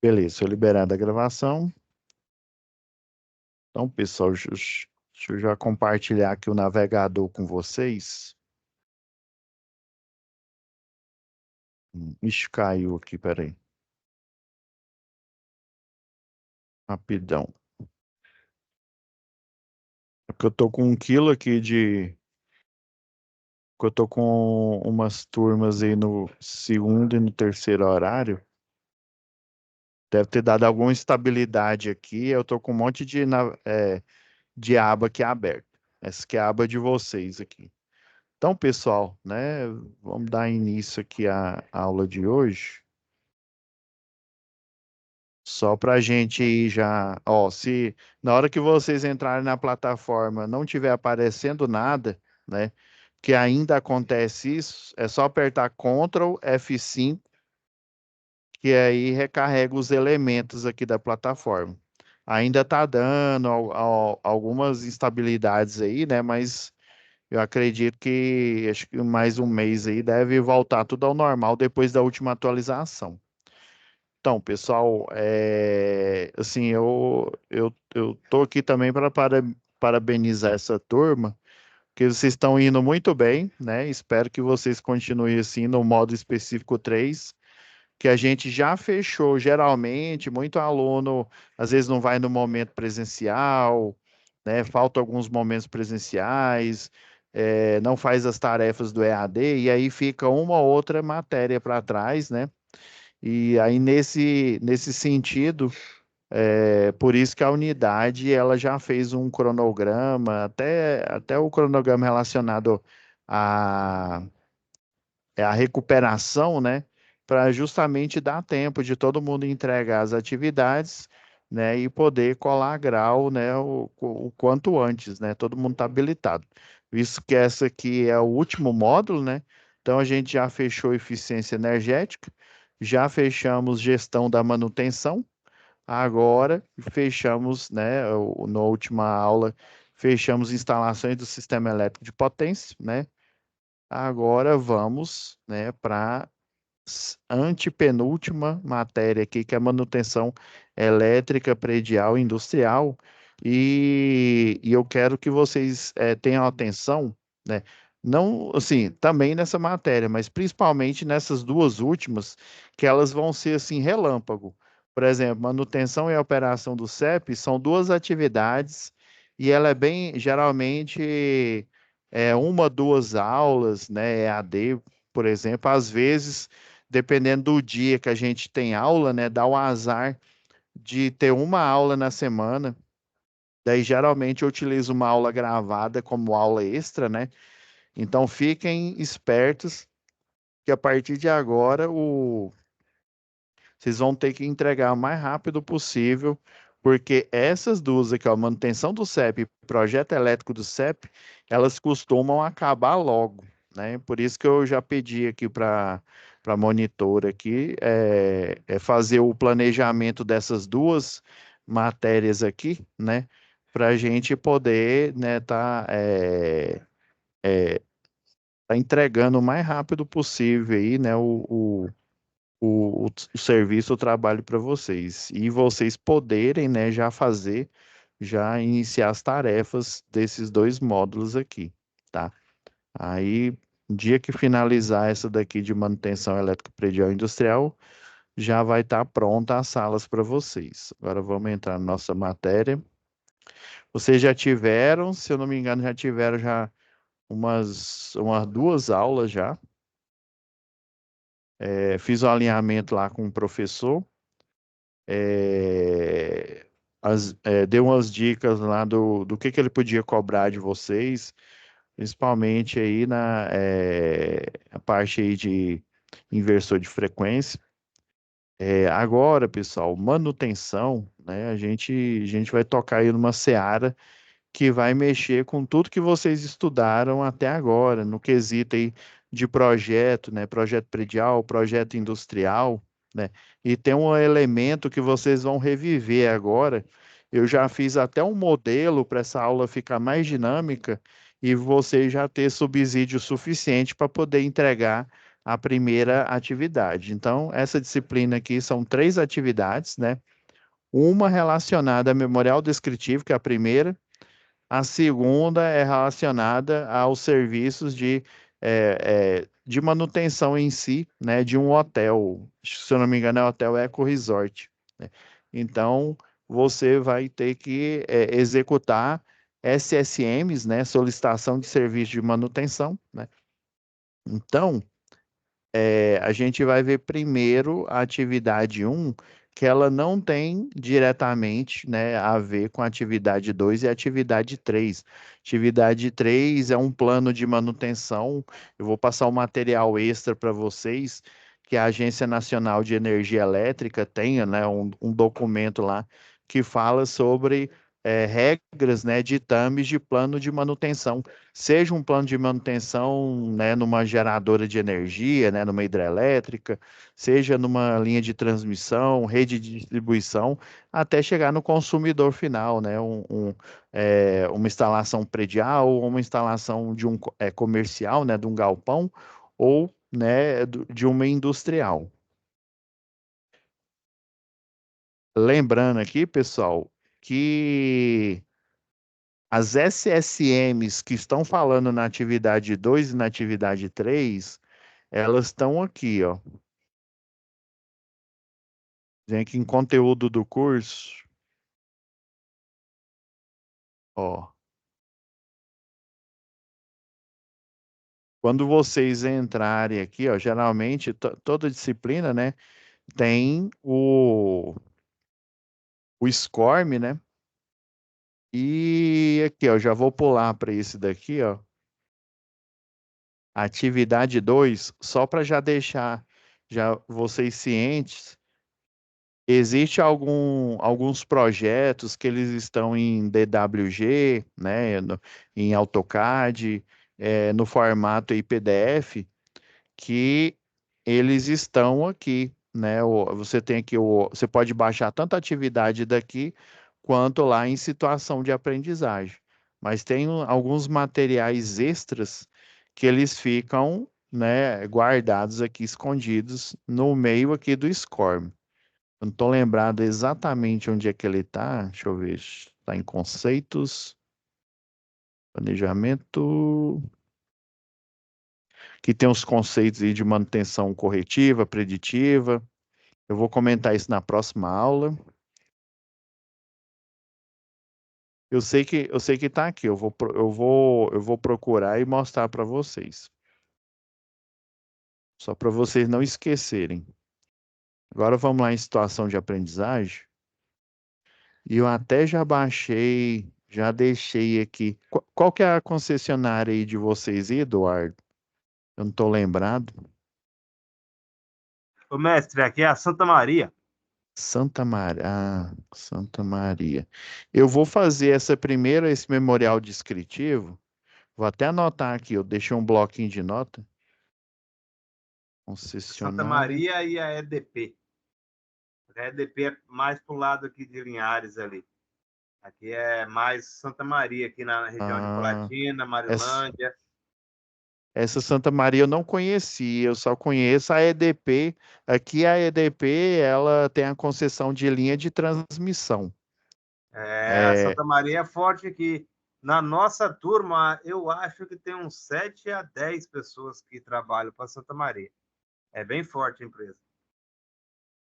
Beleza, se eu liberar da gravação. Então, pessoal, deixa eu já compartilhar aqui o navegador com vocês. Ixi, caiu aqui, peraí. Rapidão. É porque eu tô com 1 quilo aqui de. Porque eu tô com umas turmas aí no segundo e no terceiro horário. Deve ter dado alguma instabilidade aqui. Eu tô com um monte de aba aqui aberta. Essa aqui é a aba de vocês aqui. Então, pessoal, né? Vamos dar início aqui à aula de hoje. Só para a gente ir já, ó, se na hora que vocês entrarem na plataforma não tiver aparecendo nada, né? Que ainda acontece isso, é só apertar Ctrl F5, que aí recarrega os elementos aqui da plataforma. Ainda tá dando algumas instabilidades aí, né? Mas eu acredito que acho que mais um mês aí deve voltar tudo ao normal depois da última atualização. Então, pessoal, assim, eu tô aqui também para parabenizar essa turma, que vocês estão indo muito bem, né? Espero que vocês continuem assim no modo específico 3, que a gente já fechou geralmente, muito aluno às vezes não vai no momento presencial, né? Falta alguns momentos presenciais, não faz as tarefas do EAD, e aí fica uma ou outra matéria para trás, né? E aí, nesse sentido, por isso que a unidade ela já fez um cronograma, até o cronograma relacionado à, à recuperação, né? Para justamente dar tempo de todo mundo entregar as atividades, né? E poder colar grau, né? O quanto antes, né? Todo mundo está habilitado. Visto que essa aqui é o último módulo, né? Então a gente já fechou eficiência energética, já fechamos gestão da manutenção. Agora fechamos, né, na última aula, fechamos instalações do sistema elétrico de potência, né? Agora vamos, né, para antepenúltima matéria aqui, que é manutenção elétrica predial e industrial. E eu quero que vocês tenham atenção, né? Não, assim, também nessa matéria, mas principalmente nessas duas últimas, que elas vão ser assim relâmpago. Por exemplo, manutenção e operação do CEP são duas atividades e ela é bem, geralmente, uma, duas aulas, né, EAD, por exemplo, às vezes dependendo do dia que a gente tem aula, né, dá o azar de ter uma aula na semana. Daí, geralmente, eu utilizo uma aula gravada como aula extra, né? Então, fiquem espertos que a partir de agora vocês vão ter que entregar o mais rápido possível, porque essas duas aqui, ó, manutenção do CEP e projeto elétrico do CEP, elas costumam acabar logo, né? Por isso que eu já pedi aqui para a monitora aqui fazer o planejamento dessas duas matérias aqui, né? Para a gente poder, né, tá entregando o mais rápido possível aí, né, o serviço, o trabalho para vocês. E vocês poderem, né, já fazer, já iniciar as tarefas desses dois módulos aqui, tá? Aí, no dia que finalizar essa daqui de manutenção elétrica predial industrial, já vai estar pronta as salas para vocês. Agora vamos entrar na nossa matéria. Vocês já tiveram, se eu não me engano, já tiveram já umas duas aulas já. Fiz o alinhamento lá com o professor. é, Deu umas dicas lá do que ele podia cobrar de vocês, principalmente aí a parte aí de inversor de frequência. Agora, pessoal, manutenção, né? A gente vai tocar aí numa seara que vai mexer com tudo que vocês estudaram até agora, no quesito aí de projeto, né? Projeto predial, projeto industrial, né? E tem um elemento que vocês vão reviver agora. Eu já fiz até um modelo para essa aula ficar mais dinâmica e você já ter subsídio suficiente para poder entregar a primeira atividade. Então, essa disciplina aqui são três atividades, né? Uma relacionada a memorial descritivo, que é a primeira. A segunda é relacionada aos serviços de manutenção em si, né, de um hotel. Se eu não me engano, é o Hotel Eco Resort, né? Então, você vai ter que executar SSMs, né, solicitação de serviço de manutenção, né? Então, a gente vai ver primeiro a atividade um, que ela não tem diretamente, né, a ver com a atividade 2 e a atividade 3. Atividade 3 é um plano de manutenção. Eu vou passar um material extra para vocês, que a Agência Nacional de Energia Elétrica tenha, né, um documento lá que fala sobre regras, né, ditames de plano de manutenção, seja um plano de manutenção, né, numa geradora de energia, né, numa hidrelétrica, seja numa linha de transmissão, rede de distribuição, até chegar no consumidor final, né, uma instalação predial ou uma instalação de comercial, né, de um galpão ou, né, de uma industrial. Lembrando aqui, pessoal, que as SSMs que estão falando na atividade 2 e na atividade 3, elas estão aqui, ó. Vem aqui em conteúdo do curso, ó. Quando vocês entrarem aqui, ó, geralmente toda disciplina, né, tem o SCORM, né? E aqui, ó, já vou pular para esse daqui, ó. Atividade 2, só para já deixar já vocês cientes. Existe alguns projetos que eles estão em DWG, né, em AutoCAD, no formato IPDF, que eles estão aqui, né? Você tem aqui, você pode baixar tanto a atividade daqui quanto lá em situação de aprendizagem. Mas tem alguns materiais extras que eles ficam, né, guardados aqui, escondidos no meio aqui do SCORM. Eu não estou lembrado exatamente onde é que ele está. Deixa eu ver. Está em conceitos, planejamento, que tem os conceitos aí de manutenção corretiva, preditiva. Eu vou comentar isso na próxima aula. Eu sei que está aqui. Eu vou procurar e mostrar para vocês. Só para vocês não esquecerem. Agora vamos lá em situação de aprendizagem. E eu até já baixei, já deixei aqui. Qual que é a concessionária aí de vocês, Eduardo? Eu não estou lembrado. Ô, mestre, aqui é a Santa Maria. Santa Maria. Santa Maria. Eu vou fazer esse memorial descritivo. Vou até anotar aqui, eu deixei um bloquinho de nota. Santa Concessionária. Maria e a EDP. A EDP é mais pro lado aqui de Linhares ali. Aqui é mais Santa Maria, aqui na região de Ah, Colatina, essa, Marilândia. essa Santa Maria eu não conhecia, eu só conheço a EDP. Aqui a EDP, ela tem a concessão de linha de transmissão. É, a É, Santa Maria é forte aqui. Na nossa turma, eu acho que tem uns 7 a 10 pessoas que trabalham para Santa Maria. É bem forte a empresa.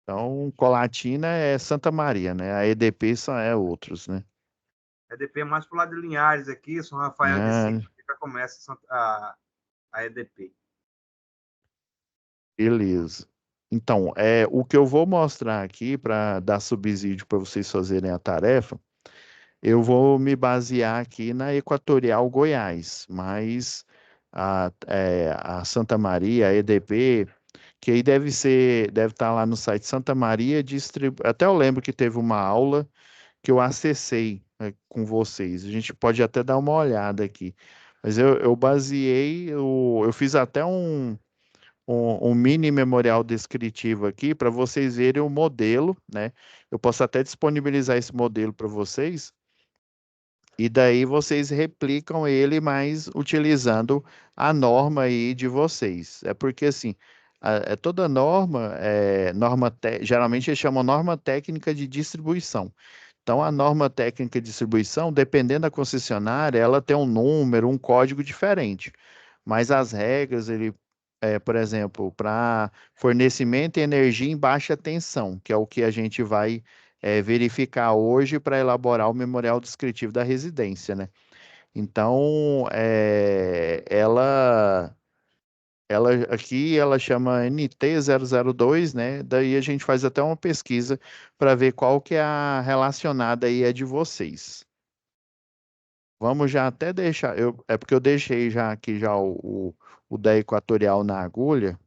então, Colatina é Santa Maria, né? A EDP são outros, né? A EDP é mais pro lado de Linhares aqui, São Rafael de Cima, Ah, que já começa a EDP. beleza. Então, o que eu vou mostrar aqui para dar subsídio para vocês fazerem a tarefa, eu vou me basear aqui na Equatorial Goiás, mas a Santa Maria, a EDP, que aí deve estar lá no site Santa Maria Até eu lembro que teve uma aula que eu acessei, com vocês. A gente pode até dar uma olhada aqui. Mas eu baseei, eu fiz até um mini memorial descritivo aqui para vocês verem o modelo, né? Eu posso até disponibilizar esse modelo para vocês, E daí vocês replicam ele, mas utilizando a norma aí de vocês. É porque assim, toda norma, geralmente eles chamam norma técnica de distribuição. Então, a norma técnica de distribuição, dependendo da concessionária, ela tem um número, um código diferente. Mas as regras, por exemplo, para fornecimento de energia em baixa tensão, que é o que a gente vai verificar hoje para elaborar o memorial descritivo da residência, né? Então, ela aqui ela chama NT002, né? Daí a gente faz até uma pesquisa para ver qual que é a relacionada aí é de vocês. Vamos já até deixar, é porque eu deixei já aqui já o da Equatorial na agulha.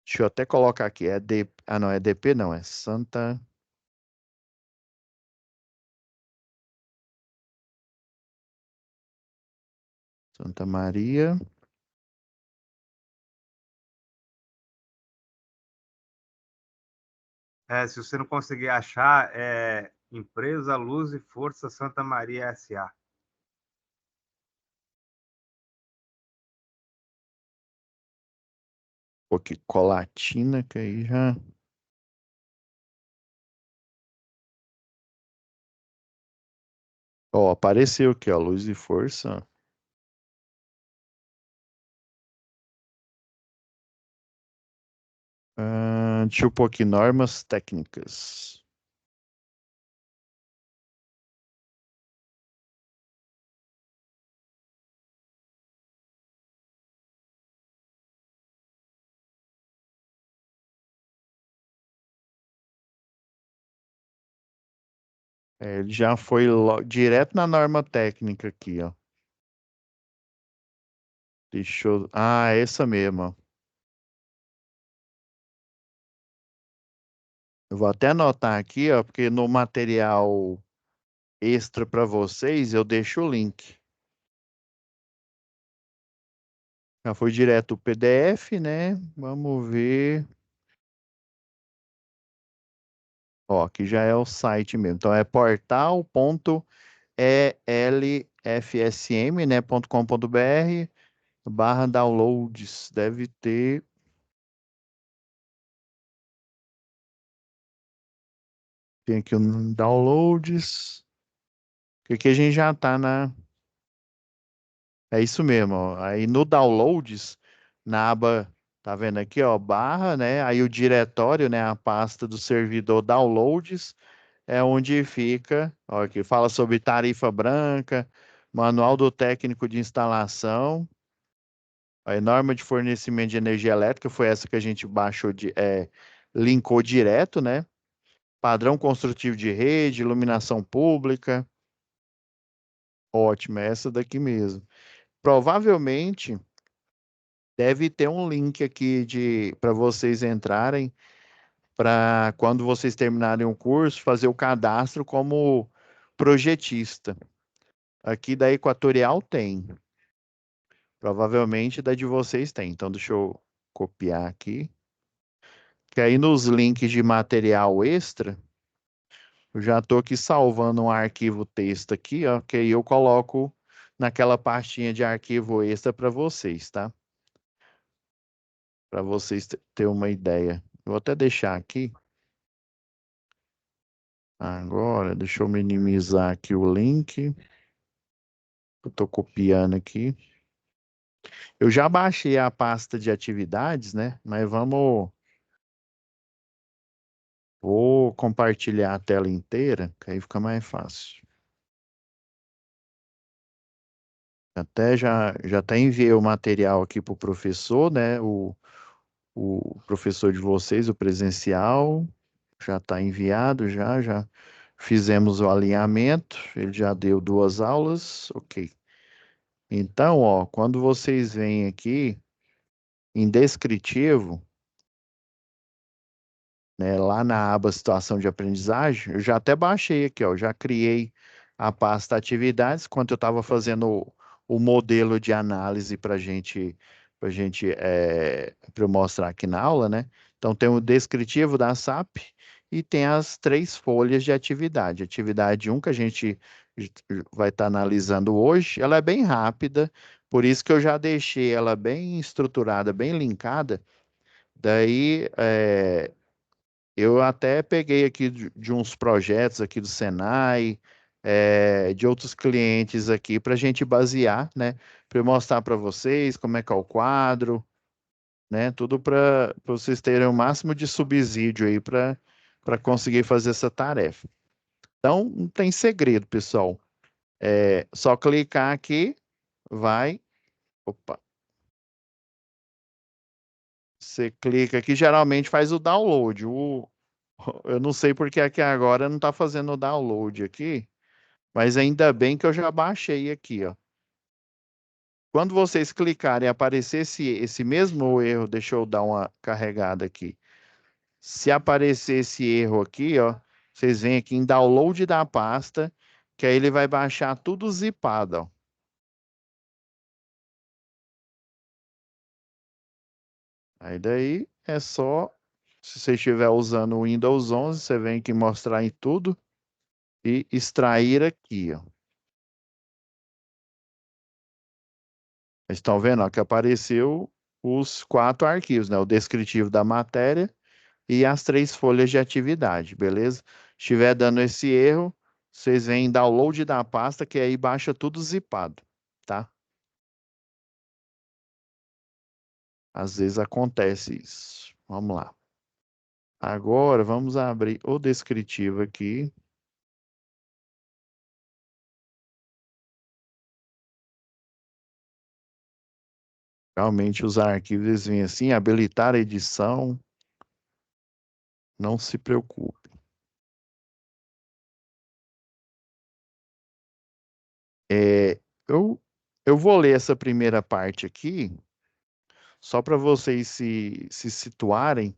Deixa eu até colocar aqui, não, é DP não, é Santa Maria. Se você não conseguir achar, é Empresa Luz e Força Santa Maria S.A. Pô, que Colatina, que aí já. Ó, apareceu aqui, ó, Luz e Força. Deixa eu pôr aqui, normas técnicas. Ele já foi direto na norma técnica aqui, ó. Deixa eu. Ah, essa mesmo, ó. Eu vou até anotar aqui, ó, porque no material extra para vocês eu deixo o link. Já foi direto o PDF, né? Vamos ver. Ó, aqui já é o site mesmo. Então é portal.elfsm, né, .com.br/downloads. Deve ter. Tem aqui um downloads. Que aqui a gente já tá na. É isso mesmo, ó. Aí no downloads, na aba, tá vendo aqui, ó, barra, né? Aí o diretório, né, a pasta do servidor downloads é onde fica, ó, aqui fala sobre tarifa branca, manual do técnico de instalação, a norma de fornecimento de energia elétrica foi essa que a gente baixou linkou direto, né? Padrão construtivo de rede, iluminação pública, ótimo, é essa daqui mesmo. Provavelmente deve ter um link aqui de para vocês entrarem para quando vocês terminarem o curso fazer o cadastro como projetista. Aqui da Equatorial tem. Provavelmente da de vocês tem. Então deixa eu copiar aqui. Que aí nos links de material extra, eu já estou aqui salvando um arquivo texto aqui, ó, que aí eu coloco naquela pastinha de arquivo extra para vocês, tá? Para vocês terem uma ideia. Eu vou até deixar aqui. Agora, deixa eu minimizar aqui o link. Eu estou copiando aqui. Eu já baixei a pasta de atividades, né? Mas vou compartilhar a tela inteira, que aí fica mais fácil. Já até enviei o material aqui para o professor, né? O professor de vocês, o presencial, já está enviado, já fizemos o alinhamento, ele já deu 2 aulas, ok. Então, ó, quando vocês vêm aqui em descritivo, né, lá na aba situação de aprendizagem, eu já até baixei aqui, ó, já criei a pasta atividades, quando eu estava fazendo o modelo de análise para eu mostrar aqui na aula, né? Então tem o descritivo da SAP e tem as 3 folhas de atividade. Atividade um que a gente vai estar analisando hoje, ela é bem rápida, por isso que eu já deixei ela bem estruturada, bem linkada. Daí, eu até peguei aqui de uns projetos aqui do Senai, de outros clientes aqui, para a gente basear, né? Para eu mostrar para vocês como é que é o quadro, né? Tudo para vocês terem o máximo de subsídio aí para conseguir fazer essa tarefa. Então, não tem segredo, pessoal. É só clicar aqui, vai. Opa, você clica aqui, geralmente faz o download. Eu não sei porque aqui agora não está fazendo o download aqui, mas ainda bem que eu já baixei aqui, ó. Quando vocês clicarem e aparecer esse mesmo erro, deixa eu dar uma carregada aqui. Se aparecer esse erro aqui, ó, vocês vêm aqui em download da pasta, que aí ele vai baixar tudo zipado, ó. Aí daí é só, se você estiver usando o Windows 11, você vem aqui mostrar em tudo e extrair aqui, ó. Vocês estão vendo, ó, que apareceu os 4 arquivos, né? O descritivo da matéria e as 3 folhas de atividade, beleza? Estiver dando esse erro, vocês vêm em download da pasta, que aí baixa tudo zipado, tá? Às vezes acontece isso. Vamos lá. Agora vamos abrir o descritivo aqui. Realmente os arquivos eles vêm assim, habilitar a edição, não se preocupe. É, eu, eu vou ler essa primeira parte aqui, só para vocês se situarem.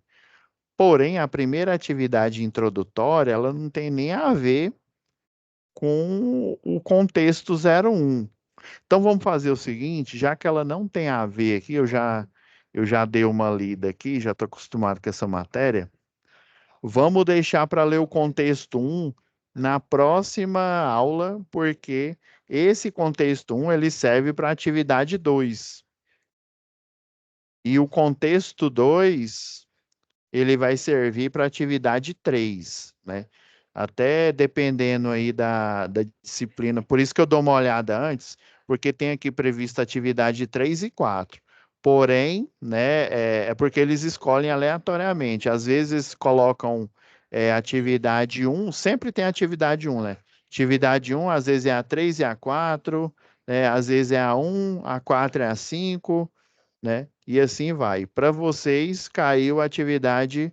Porém, a primeira atividade introdutória, ela não tem nem a ver com o contexto 01. Então vamos fazer o seguinte, já que ela não tem a ver aqui, eu já dei uma lida aqui, já estou acostumado com essa matéria. Vamos deixar para ler o contexto 1 na próxima aula, porque esse contexto 1 ele serve para a atividade 2. E o contexto 2 ele vai servir para atividade 3, né? Até dependendo aí da disciplina. Por isso que eu dou uma olhada antes, porque tem aqui prevista atividade 3 e 4. Porém, né, é porque eles escolhem aleatoriamente. Às vezes colocam atividade 1, sempre tem atividade 1, né? Atividade 1, às vezes é a 3 e a 4, né? Às vezes é a 1, a 4 é a 5, né? E assim vai. Para vocês, caiu a atividade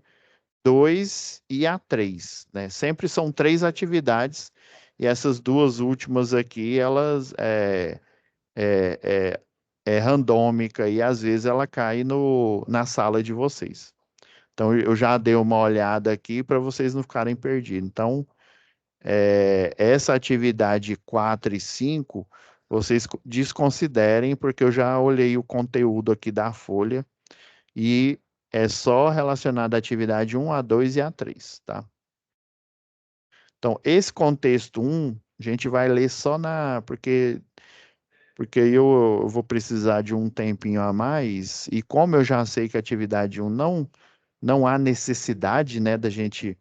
2 e a 3, né? Sempre são 3 atividades, e essas duas últimas aqui, elas é, é randômica, e às vezes ela cai na sala de vocês. Então, eu já dei uma olhada aqui para vocês não ficarem perdidos. Então, essa atividade 4 e 5, vocês desconsiderem, porque eu já olhei o conteúdo aqui da folha e é só relacionado à atividade 1, a 2 e a 3, tá? Então, esse contexto 1, a gente vai ler só porque eu vou precisar de um tempinho a mais, e como eu já sei que a atividade 1 não há necessidade, né, da gente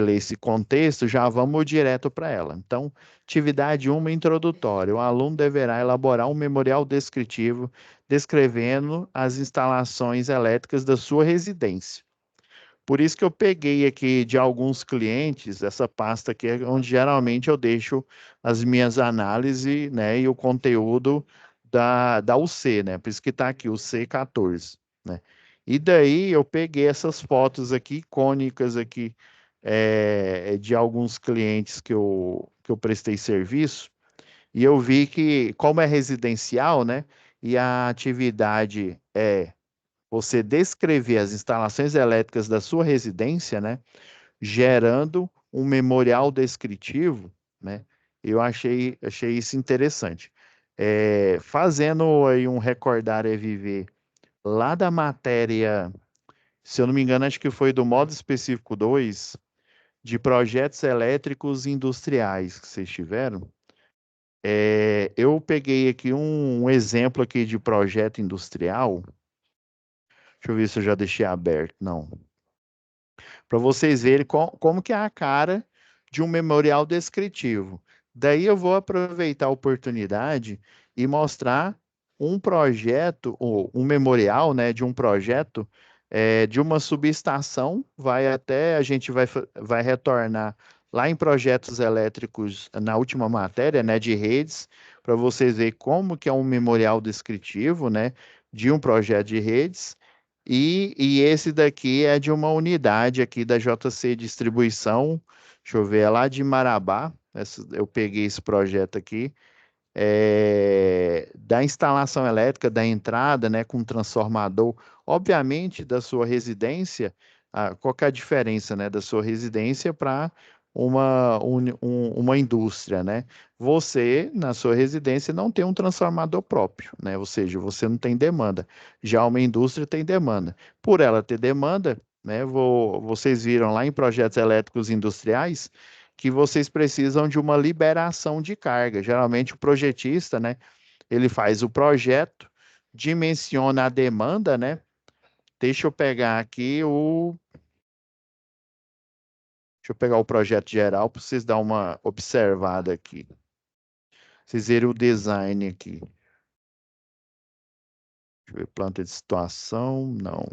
ler esse contexto, já vamos direto para ela. Então, atividade 1 introdutória. O aluno deverá elaborar um memorial descritivo descrevendo as instalações elétricas da sua residência. Por isso que eu peguei aqui de alguns clientes, essa pasta aqui é onde geralmente eu deixo as minhas análises, né, e o conteúdo da UC, né? Por isso que está aqui o C14, né? E daí eu peguei essas fotos aqui, icônicas aqui, de alguns clientes que eu prestei serviço, e eu vi que, como é residencial, né, e a atividade é você descrever as instalações elétricas da sua residência, né, gerando um memorial descritivo, né, eu achei isso interessante. Fazendo aí um recordar é viver lá da matéria se eu não me engano, acho que foi do modo específico 2 de projetos elétricos industriais que vocês tiveram. Eu peguei aqui um exemplo aqui de projeto industrial. Deixa eu ver se eu já deixei aberto. Não. Para vocês verem como que é a cara de um memorial descritivo. Daí eu vou aproveitar a oportunidade e mostrar um projeto, ou um memorial, né, de um projeto de uma subestação, a gente vai retornar lá em projetos elétricos na última matéria, né, de redes, para vocês verem como que é um memorial descritivo, né, de um projeto de redes. E esse daqui é de uma unidade aqui da JC Distribuição. Deixa eu ver, é lá de Marabá. Eu peguei esse projeto aqui. Da instalação elétrica, da entrada, né, com transformador. Obviamente, da sua residência, qual que é a diferença, né, da sua residência para uma indústria, né? Você, na sua residência, não tem um transformador próprio, né? Ou seja, você não tem demanda. Já uma indústria tem demanda. Por ela ter demanda, né, vocês viram lá em projetos elétricos industriais que vocês precisam de uma liberação de carga. Geralmente o projetista, né, ele faz o projeto, dimensiona a demanda, né? Deixa eu pegar aqui Deixa eu pegar o projeto geral para vocês dar uma observada aqui. Vocês verem o design aqui. Deixa eu ver, planta de situação, não.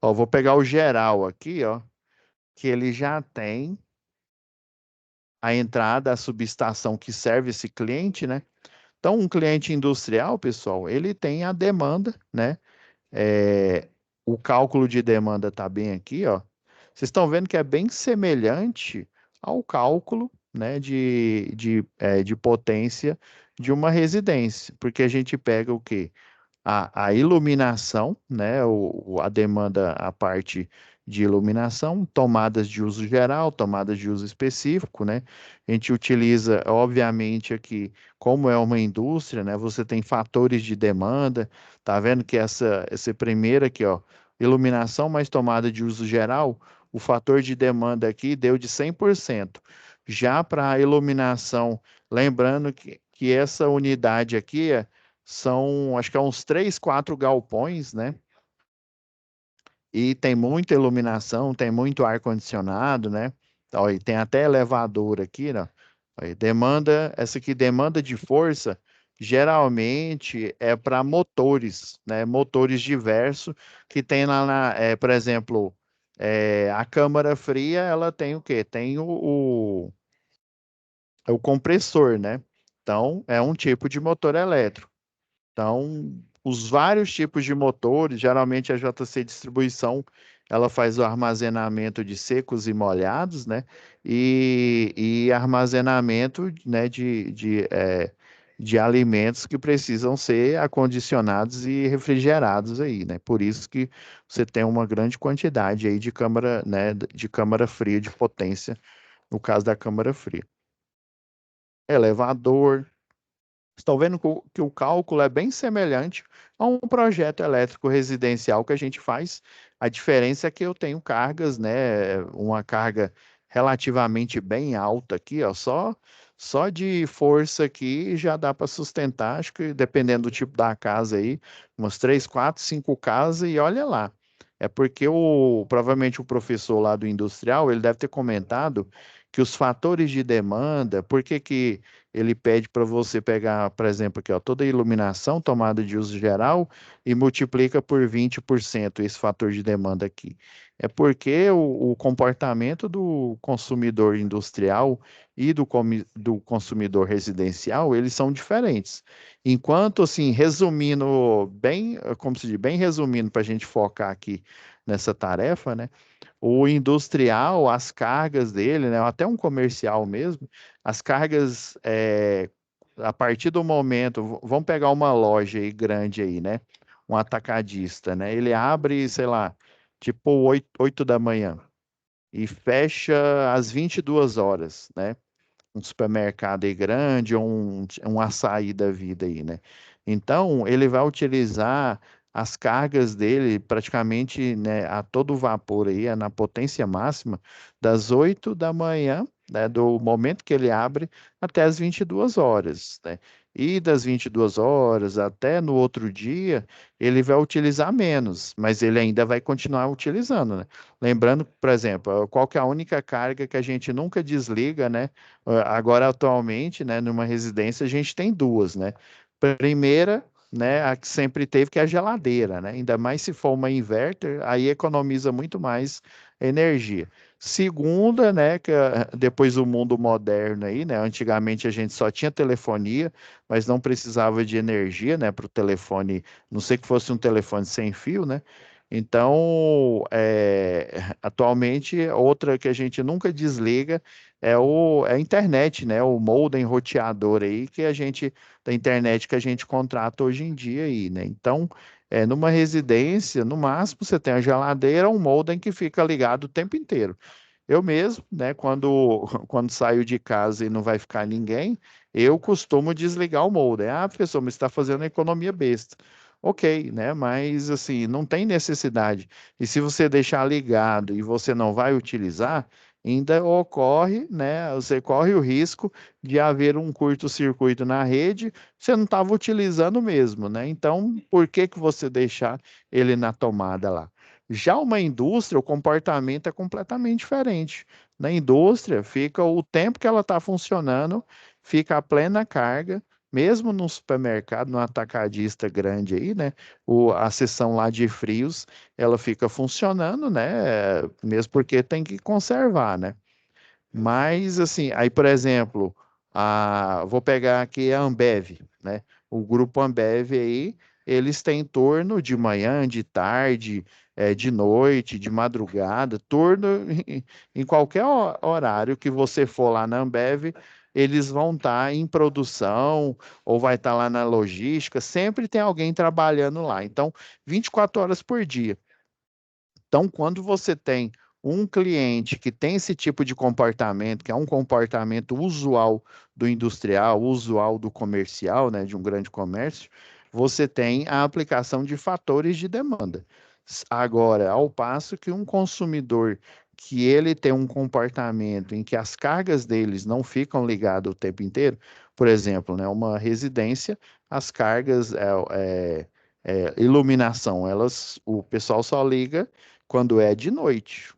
Ó, vou pegar o geral aqui, ó, que ele já tem a entrada, a subestação que serve esse cliente, né? Então, um cliente industrial, pessoal, ele tem a demanda, né? É, o cálculo de demanda está bem aqui, ó. Vocês estão vendo que é bem semelhante ao cálculo, né, de potência de uma residência, porque a gente pega o quê? A iluminação, né, a demanda, a parte de iluminação, tomadas de uso geral, tomadas de uso específico, né? A gente utiliza, obviamente, aqui, como é uma indústria, né? Você tem fatores de demanda, tá vendo que essa primeira aqui, ó, iluminação mais tomada de uso geral, o fator de demanda aqui deu de 100%. Já para a iluminação, lembrando que essa unidade aqui são, acho que é uns 3, 4 galpões, né? E tem muita iluminação, tem muito ar-condicionado, né? Ó, e tem até elevador aqui, né? Aí, essa aqui, demanda de força, geralmente é para motores, né? Motores diversos que tem lá por exemplo, a câmara fria, ela tem o quê? Tem o compressor, né? Então, é um tipo de motor elétrico. Então, os vários tipos de motores, geralmente a JC Distribuição, ela faz o armazenamento de secos e molhados, né? E armazenamento, né, de alimentos que precisam ser acondicionados e refrigerados aí, né? Por isso que você tem uma grande quantidade aí de câmara, né, de câmara fria de potência, no caso da câmara fria. Elevador. Estão vendo que o cálculo é bem semelhante a um projeto elétrico residencial que a gente faz. A diferença é que eu tenho cargas, né? Uma carga relativamente bem alta aqui, ó, só de força aqui já dá para sustentar, acho que dependendo do tipo da casa aí, umas 3, 4, 5 casas e olha lá. É porque provavelmente o professor lá do industrial, ele deve ter comentado que os fatores de demanda, por que que ele pede para você pegar, por exemplo, aqui, ó, toda a iluminação, tomada de uso geral, e multiplica por 20% esse fator de demanda aqui. É porque o comportamento do consumidor industrial e do consumidor residencial, eles são diferentes. Enquanto, assim, resumindo bem, como se diz, bem resumindo para a gente focar aqui nessa tarefa, né? O industrial, as cargas dele, né, até um comercial mesmo, as cargas, a partir do momento, vamos pegar uma loja aí grande aí, né, um atacadista, né, ele abre, sei lá, tipo 8 da manhã e fecha às 22 horas, né, um supermercado aí grande ou um açaí da vida aí, né? Então, ele vai utilizar as cargas dele praticamente, né, a todo vapor aí, na potência máxima, das 8 da manhã, né, do momento que ele abre até as 22 horas, né? E das 22 horas até no outro dia, ele vai utilizar menos, mas ele ainda vai continuar utilizando, né? Lembrando, por exemplo, qual que é a única carga que a gente nunca desliga, né? Agora, atualmente, né, numa residência, a gente tem duas, né? Primeira, né, a que sempre teve, que é a geladeira, né? Ainda mais se for uma inverter, aí economiza muito mais energia. Segunda, né, que depois do mundo moderno aí, né? Antigamente a gente só tinha telefonia, mas não precisava de energia, né, para o telefone, não sei que fosse um telefone sem fio, né? Então, atualmente, outra que a gente nunca desliga é a internet, né? O modem roteador aí da internet que a gente contrata hoje em dia aí, né? Então, numa residência, no máximo você tem a geladeira, um modem que fica ligado o tempo inteiro. Eu mesmo, né, quando saio de casa e não vai ficar ninguém, eu costumo desligar o modem. Ah, professor, mas você está fazendo economia besta. Ok, né? Mas assim, não tem necessidade. E se você deixar ligado e você não vai utilizar, ainda ocorre, né? Você corre o risco de haver um curto-circuito na rede, você não estava utilizando mesmo, né? Então, por que que você deixar ele na tomada lá? Já uma indústria, o comportamento é completamente diferente. Na indústria, fica o tempo que ela está funcionando, fica a plena carga, mesmo no supermercado, no atacadista grande aí, né? A seção lá de frios, ela fica funcionando, né? Mesmo porque tem que conservar, né? Mas, assim, aí, por exemplo, vou pegar aqui a Ambev, né? O grupo Ambev aí, eles têm turno de manhã, de tarde, de noite, de madrugada, turno em qualquer horário que você for lá na Ambev, eles vão estar em produção ou vai estar lá na logística, sempre tem alguém trabalhando lá. Então, 24 horas por dia. Então, quando você tem um cliente que tem esse tipo de comportamento, que é um comportamento usual do industrial, usual do comercial, né, de um grande comércio, você tem a aplicação de fatores de demanda. Agora, ao passo que um consumidor que ele tem um comportamento em que as cargas deles não ficam ligadas o tempo inteiro, por exemplo, né, uma residência, as cargas iluminação, o pessoal só liga quando é de noite,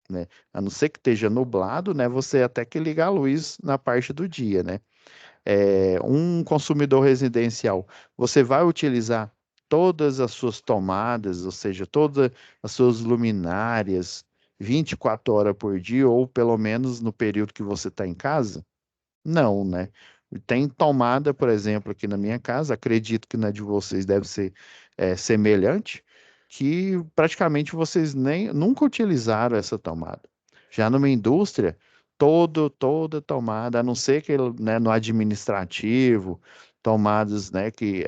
né? A não ser que esteja nublado, né? Você até que liga a luz na parte do dia, né? Um consumidor residencial, você vai utilizar todas as suas tomadas, ou seja, todas as suas luminárias, 24 horas por dia, ou pelo menos no período que você está em casa? Não, né? Tem tomada, por exemplo, aqui na minha casa, acredito que na de vocês deve ser semelhante, que praticamente vocês nem nunca utilizaram essa tomada. Já numa indústria, toda tomada, a não ser que né, no administrativo, tomadas né, que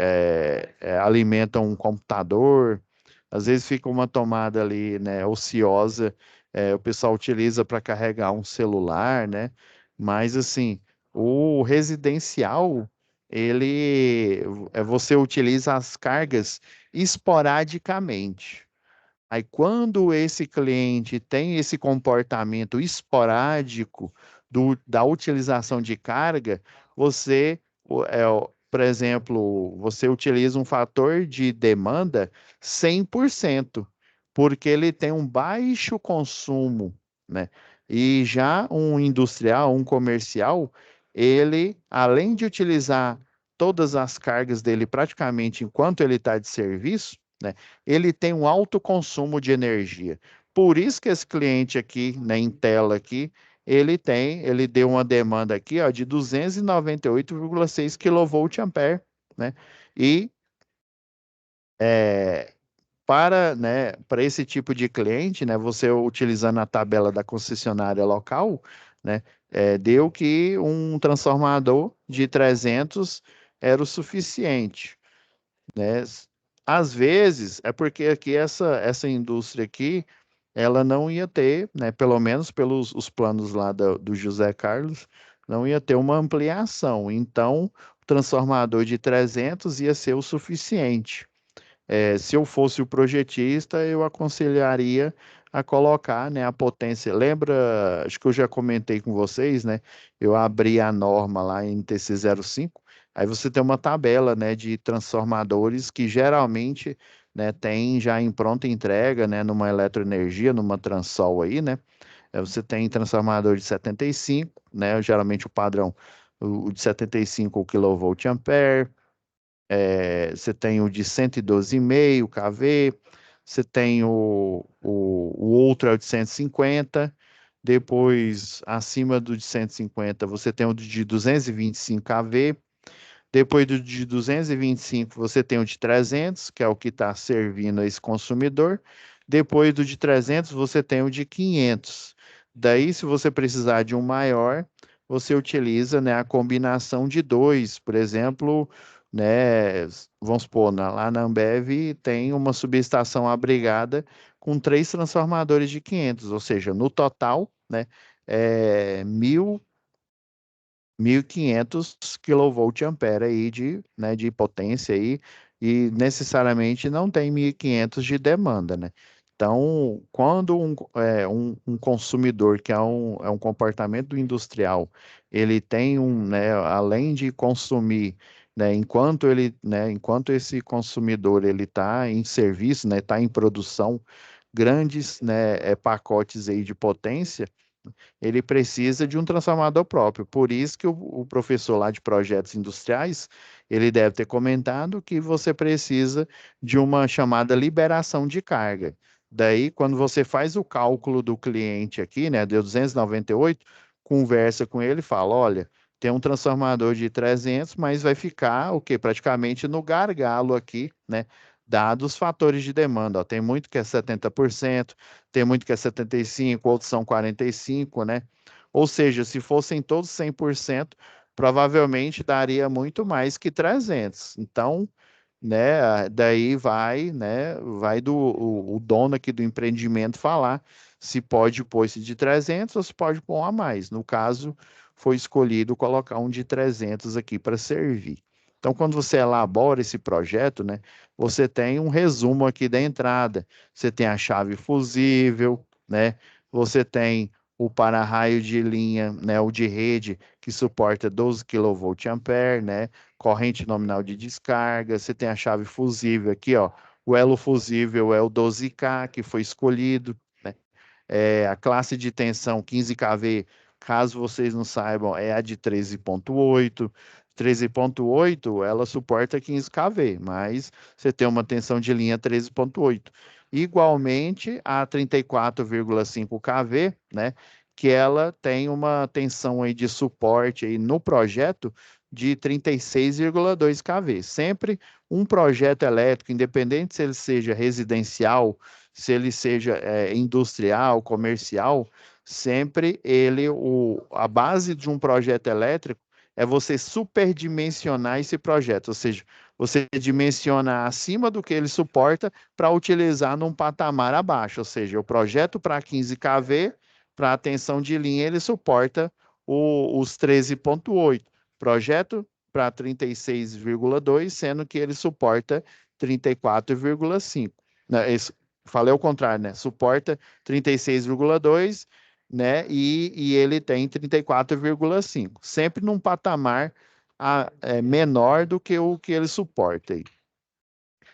alimentam um computador, às vezes fica uma tomada ali, né, ociosa, o pessoal utiliza para carregar um celular, né? Mas assim, o residencial, ele você utiliza as cargas esporadicamente. Aí, quando esse cliente tem esse comportamento esporádico da utilização de carga, por exemplo, você utiliza um fator de demanda 100%, porque ele tem um baixo consumo, né? E já um industrial, um comercial, ele, além de utilizar todas as cargas dele praticamente enquanto ele está de serviço, né? Ele tem um alto consumo de energia. Por isso que esse cliente aqui, né, em tela aqui, ele deu uma demanda aqui, ó, de 298,6 kVA, né? E é, para esse tipo de cliente, né, você utilizando a tabela da concessionária local, né, deu que um transformador de 300 era o suficiente, né? Às vezes é porque aqui essa indústria aqui ela não ia ter, né, pelo menos pelos os planos lá do José Carlos, não ia ter uma ampliação. Então, o transformador de 300 ia ser o suficiente. Se eu fosse o projetista, eu aconselharia a colocar, né, a potência. Lembra, acho que eu já comentei com vocês, né? Eu abri a norma lá em TC05, aí você tem uma tabela, né, de transformadores que geralmente, né, tem já em pronta entrega, né, numa eletroenergia, numa Transol aí, né? Você tem transformador de 75, né? Geralmente o padrão, o de 75 kVA. Você tem o de 112,5 kV, você tem o outro é o de 150, depois acima do de 150 você tem o de 225 kV, depois do de 225 você tem o de 300, que é o que está servindo a esse consumidor, depois do de 300 você tem o de 500. Daí, se você precisar de um maior, você utiliza, né, a combinação de dois, por exemplo, né, vamos supor, lá na Ambev tem uma subestação abrigada com três transformadores de 500, ou seja, no total, né, é 1.500 kVA aí de potência aí, e necessariamente não tem 1.500 de demanda, né? Então, quando um consumidor, que é um comportamento industrial, ele tem né, além de consumir, né, enquanto esse consumidor ele está em serviço, né, está em produção, grandes, né, pacotes aí de potência, ele precisa de um transformador próprio. Por isso que o professor lá de projetos industriais, ele deve ter comentado que você precisa de uma chamada liberação de carga. Daí, quando você faz o cálculo do cliente aqui, né, deu 298, conversa com ele e fala, olha, tem um transformador de 300, mas vai ficar o quê? Praticamente no gargalo aqui, né? Dados os fatores de demanda. Ó, tem muito que é 70%, tem muito que é 75%, outros são 45%, né? Ou seja, se fossem todos 100%, provavelmente daria muito mais que 300. Então, né, daí vai, né, vai o dono aqui do empreendimento falar se pode pôr esse de 300 ou se pode pôr um a mais. No caso, foi escolhido colocar um de 300 aqui para servir. Então, quando você elabora esse projeto, né, você tem um resumo aqui da entrada. Você tem a chave fusível, né? Você tem o para-raio de linha, né, o de rede, que suporta 12 kVA, né? Corrente nominal de descarga. Você tem a chave fusível aqui, ó. O elo fusível é o 12K que foi escolhido, né? A classe de tensão 15 kV, caso vocês não saibam, é a de 13,8. 13,8 ela suporta 15 kV, mas você tem uma tensão de linha 13,8. Igualmente a 34,5 kV, né? Que ela tem uma tensão aí de suporte aí no projeto de 36,2 kV. Sempre um projeto elétrico, independente se ele seja residencial, se ele seja industrial, comercial, sempre a base de um projeto elétrico é você superdimensionar esse projeto, ou seja, você dimensiona acima do que ele suporta para utilizar num patamar abaixo, ou seja, o projeto para 15 kV, para a tensão de linha, ele suporta os 13,8. Projeto para 36,2, sendo que ele suporta 34,5. Né? Falei ao contrário, né? Suporta 36,2, né? E ele tem 34,5. Sempre num patamar menor do que o que ele suporta aí.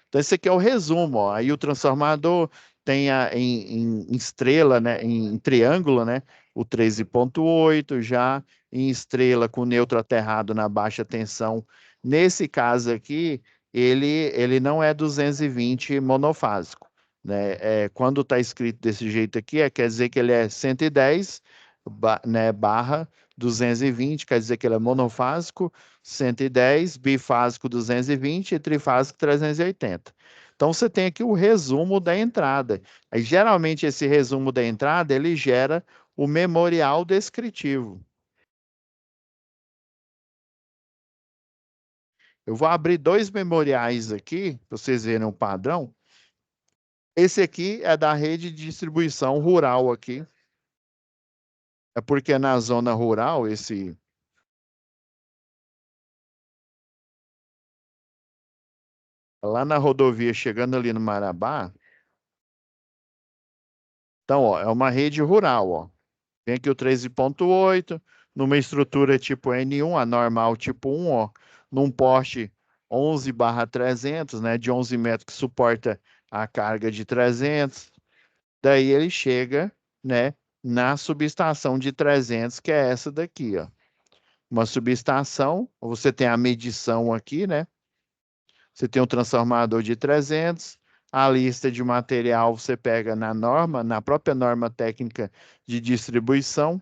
Então, esse aqui é o resumo, ó. Aí o transformador tem em estrela, né? Em triângulo, né? O 13,8, já em estrela com neutro aterrado na baixa tensão. Nesse caso aqui, ele não é 220 monofásico, né? Quando está escrito desse jeito aqui, quer dizer que ele é 110, né, barra 220, quer dizer que ele é monofásico, 110, bifásico 220 e trifásico 380. Então você tem aqui o resumo da entrada. Aí, geralmente esse resumo da entrada ele gera o memorial descritivo. Eu vou abrir dois memoriais aqui para vocês verem o padrão. Esse aqui é da rede de distribuição rural aqui. É porque na zona rural Lá na rodovia, chegando ali no Marabá, então, ó, é uma rede rural, ó. Tem aqui o 13.8, numa estrutura tipo N1, a normal tipo 1, ó, num poste 11/300, né, de 11 metros que suporta a carga de 300. Daí ele chega, né, na subestação de 300, que é essa daqui, ó. Uma subestação, você tem a medição aqui, né? Você tem um transformador de 300, a lista de material você pega na norma, na própria norma técnica de distribuição.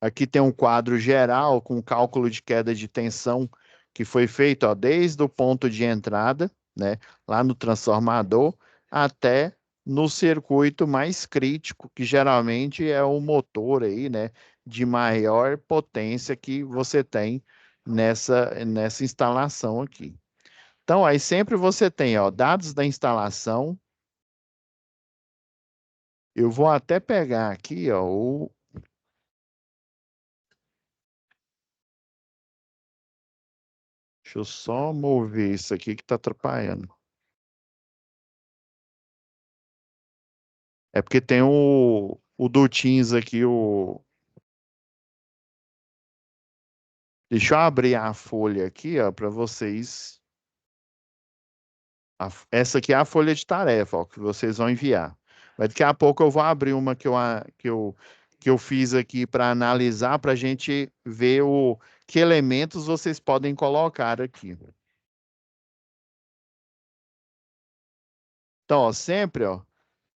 Aqui tem um quadro geral com cálculo de queda de tensão que foi feito, ó, desde o ponto de entrada, né, lá no transformador, até no circuito mais crítico, que geralmente é o motor aí, né, de maior potência que você tem nessa instalação aqui. Então, aí sempre você tem, ó, dados da instalação. Eu vou até pegar aqui, ó, deixa eu só mover isso aqui que está atrapalhando. É porque tem o do Teams aqui, deixa eu abrir a folha aqui, ó, para vocês. Essa aqui é a folha de tarefa, ó, que vocês vão enviar. Mas daqui a pouco eu vou abrir uma que eu fiz aqui para analisar, para a gente ver que elementos vocês podem colocar aqui. Então, ó, sempre, ó,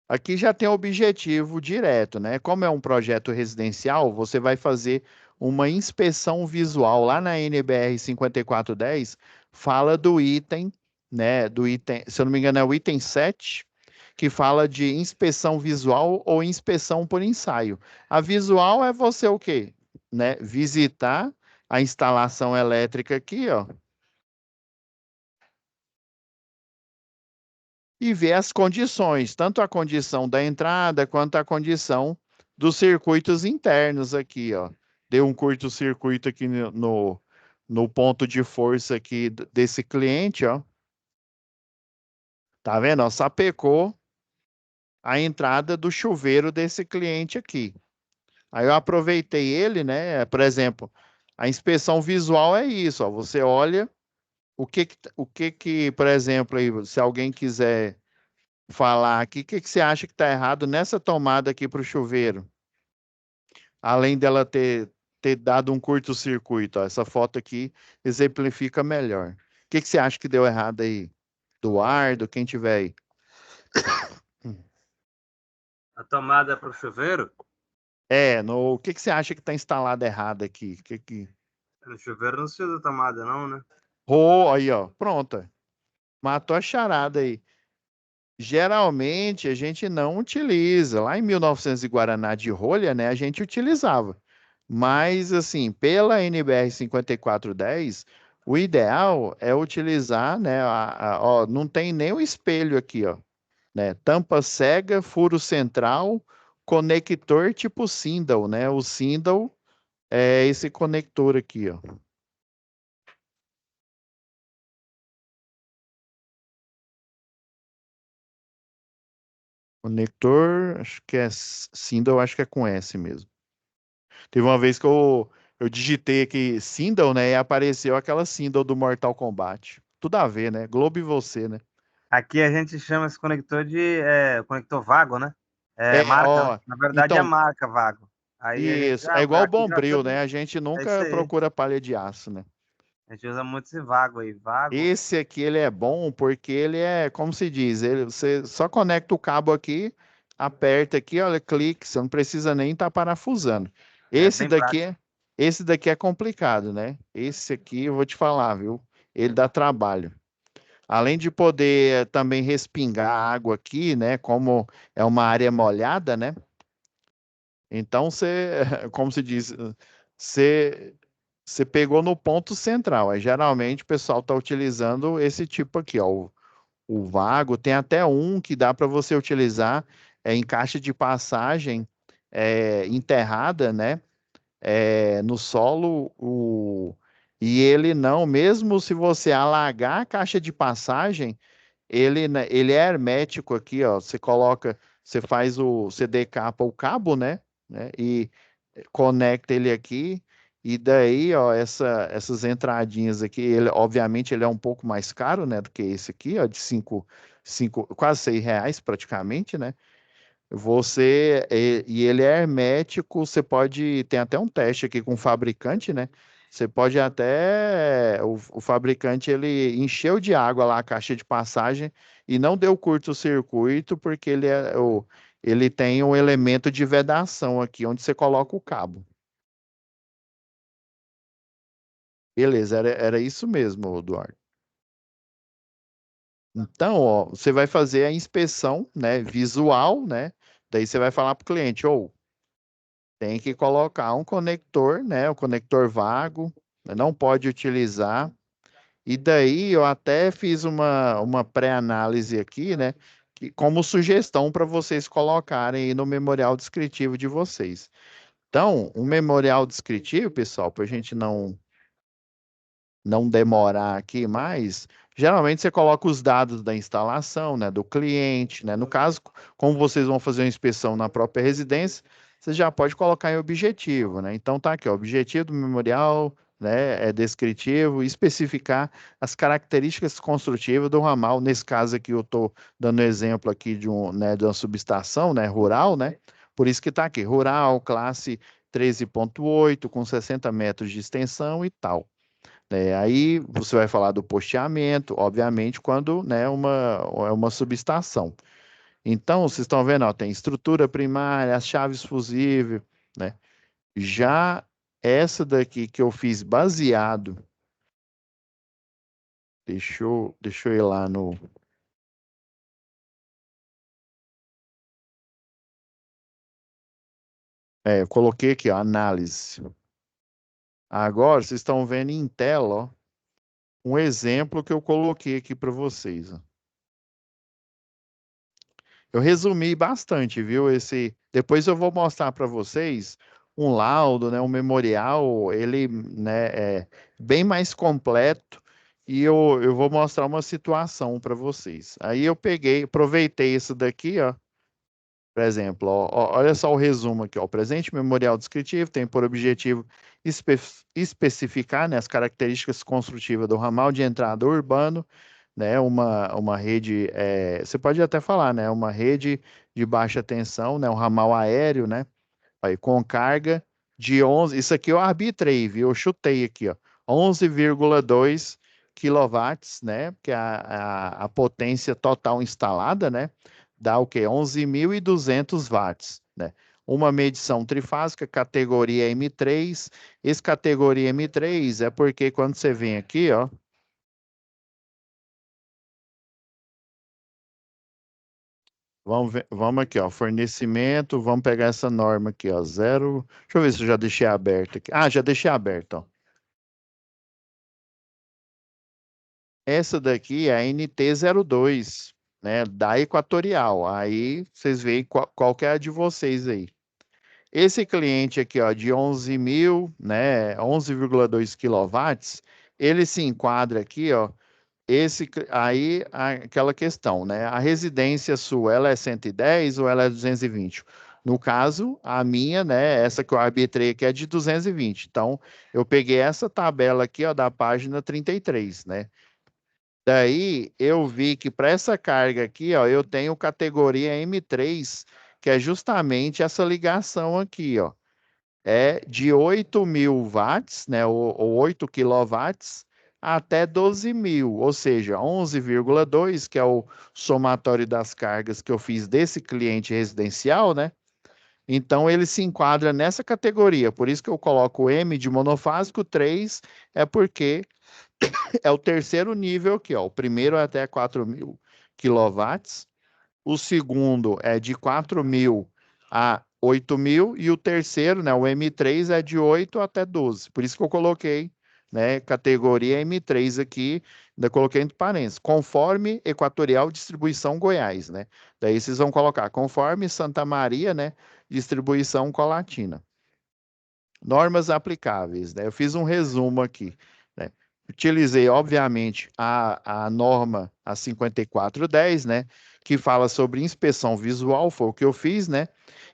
aqui já tem objetivo direto, né? Como é um projeto residencial, você vai fazer uma inspeção visual lá na NBR 5410, fala do item, né? Do item, se eu não me engano, é o item 7, que fala de inspeção visual ou inspeção por ensaio. A visual é você o quê? Né? Visitar a instalação elétrica aqui, ó, e ver as condições, tanto a condição da entrada quanto a condição dos circuitos internos aqui, ó. Deu um curto-circuito aqui no ponto de força aqui desse cliente, ó. Tá vendo? Ó, sapecou a entrada do chuveiro desse cliente aqui. Aí eu aproveitei ele, né? Por exemplo, a inspeção visual é isso, ó. Você olha por exemplo, aí, se alguém quiser falar aqui, o que que você acha que está errado nessa tomada aqui para o chuveiro? Além dela ter dado um curto-circuito, ó, essa foto aqui exemplifica melhor. O que que você acha que deu errado aí? Do ar, do quem tiver aí? A tomada para o chuveiro? O que que você acha que está instalado errado aqui? No chuveiro não se usa tomada, não, né? Oh, aí, ó, pronta. Matou a charada aí. Geralmente a gente não utiliza. Lá em 1900 e Guaraná de rolha, né, a gente utilizava. Mas, assim, pela NBR 5410, o ideal é utilizar, né, ó, não tem nem o espelho aqui, ó, né, tampa cega, furo central, conector tipo Sindel, né, o Sindel é esse conector aqui, ó. Conector, acho que é Sindel, acho que é com S mesmo. Teve uma vez que eu digitei aqui Sindel, né? E apareceu aquela Sindel do Mortal Kombat. Tudo a ver, né? Globo e você, né? Aqui a gente chama esse conector de conector vago, né? É marca, né? Ó. Na verdade é Então, marca vago. Aí a gente isso. É igual o aqui já Bombril, né? tudo A gente é isso nunca aí. procura palha de aço, né? A gente usa muito esse vago aí, vago. Esse aqui, ele é bom porque ele é, como se diz, você só conecta o cabo aqui, aperta aqui, olha, clique, você não precisa nem estar parafusando. É Esse bem daqui prático. é, esse daqui é complicado, né? Esse aqui, eu vou te falar, viu? Ele dá trabalho. Além de poder também respingar água aqui, né? Como é uma área molhada, né? Então você, como se diz, você, você pegou no ponto central. Aí, geralmente o pessoal está utilizando esse tipo aqui, ó, o vago. Tem até um que dá para você utilizar em caixa de passagem enterrada, né? No solo, E ele não, mesmo se você alagar a caixa de passagem, ele, né, ele é hermético aqui, ó. Você coloca, você decapa o cabo, né? E conecta ele aqui. E daí, ó, essas entradinhas aqui, ele, obviamente, ele é um pouco mais caro, né, do que esse aqui, ó, de quase R$ 6 praticamente, né? E ele é hermético, você pode, tem até um teste aqui com o fabricante, né? Você pode até, o fabricante, ele encheu de água lá a caixa de passagem e não deu curto-circuito, porque ele tem um elemento de vedação aqui, onde você coloca o cabo. Beleza, era isso mesmo, Eduardo. Então, ó, você vai fazer a inspeção, né, visual, né? Daí você vai falar para o cliente, ou tem que colocar um conector, né? O conector vago, né, não pode utilizar. E daí eu até fiz uma pré-análise aqui, né? Como sugestão para vocês colocarem aí no memorial descritivo de vocês. Então, um memorial descritivo, pessoal, para a gente não demorar aqui mais, geralmente você coloca os dados da instalação, né, do cliente, né? No caso, como vocês vão fazer uma inspeção na própria residência, você já pode colocar em objetivo, né? Então tá aqui, ó, objetivo do memorial, né, é descritivo, especificar as características construtivas do ramal. Nesse caso aqui eu estou dando exemplo aqui de uma subestação, né, rural, né? Por isso que está aqui, rural, classe 13,8, com 60 metros de extensão e tal. Aí você vai falar do posteamento, obviamente, quando, né, é uma subestação. Então, vocês estão vendo, ó, tem estrutura primária, as chaves fusíveis, né? Já essa daqui que eu fiz baseado, deixa eu ir lá no. Eu coloquei aqui, ó, análise. Agora, vocês estão vendo em tela, ó, um exemplo que eu coloquei aqui para vocês, ó. Eu resumi bastante, viu? Depois eu vou mostrar para vocês um laudo, né, um memorial, ele, né, é bem mais completo e eu vou mostrar uma situação para vocês. Aí eu peguei, aproveitei isso daqui, ó, por exemplo, olha só o resumo aqui, ó. O presente memorial descritivo tem por objetivo especificar, né, as características construtivas do ramal de entrada urbano, né, uma rede, você pode até falar, né, uma rede de baixa tensão, né, um ramal aéreo, né, aí, com carga de 11, isso aqui eu arbitrei, viu, eu chutei aqui, ó, 11,2 quilowatts, né, que é a potência total instalada, né, dá o quê? 11.200 watts, né, uma medição trifásica, categoria M3, esse categoria M3 é porque quando você vem aqui, ó, vamos aqui, ó, fornecimento, vamos pegar essa norma aqui, ó, zero, deixa eu ver se eu já deixei aberto aqui. Ah, já deixei aberto, ó. Essa daqui é a NT02, né, da Equatorial. Aí vocês veem qual que é a de vocês aí. Esse cliente aqui, ó, de 11.000, né, 11,2 quilowatts, ele se enquadra aqui, ó, aquela questão, né? A residência sua, ela é 110 ou ela é 220? No caso, a minha, né, essa que eu arbitrei aqui é de 220. Então, eu peguei essa tabela aqui, ó, da página 33, né? Daí, eu vi que para essa carga aqui, ó, eu tenho categoria M3, que é justamente essa ligação aqui, ó, é de 8.000 watts, né, ou 8 quilowatts, até 12.000, ou seja, 11,2, que é o somatório das cargas que eu fiz desse cliente residencial, né? Então ele se enquadra nessa categoria. Por isso que eu coloco o M de monofásico, 3 é porque é o terceiro nível aqui, ó. O primeiro é até 4.000 quilowatts, o segundo é de 4.000 a 8.000 e o terceiro, né, o M3 é de 8 até 12. Por isso que eu coloquei, né, categoria M3 aqui, ainda coloquei entre parênteses, conforme Equatorial Distribuição Goiás, né? Daí vocês vão colocar conforme Santa Maria, né, Distribuição Colatina. Normas aplicáveis, né? Eu fiz um resumo aqui. Utilizei, obviamente, a norma, a 5410, né? Que fala sobre inspeção visual, foi o que eu fiz, né?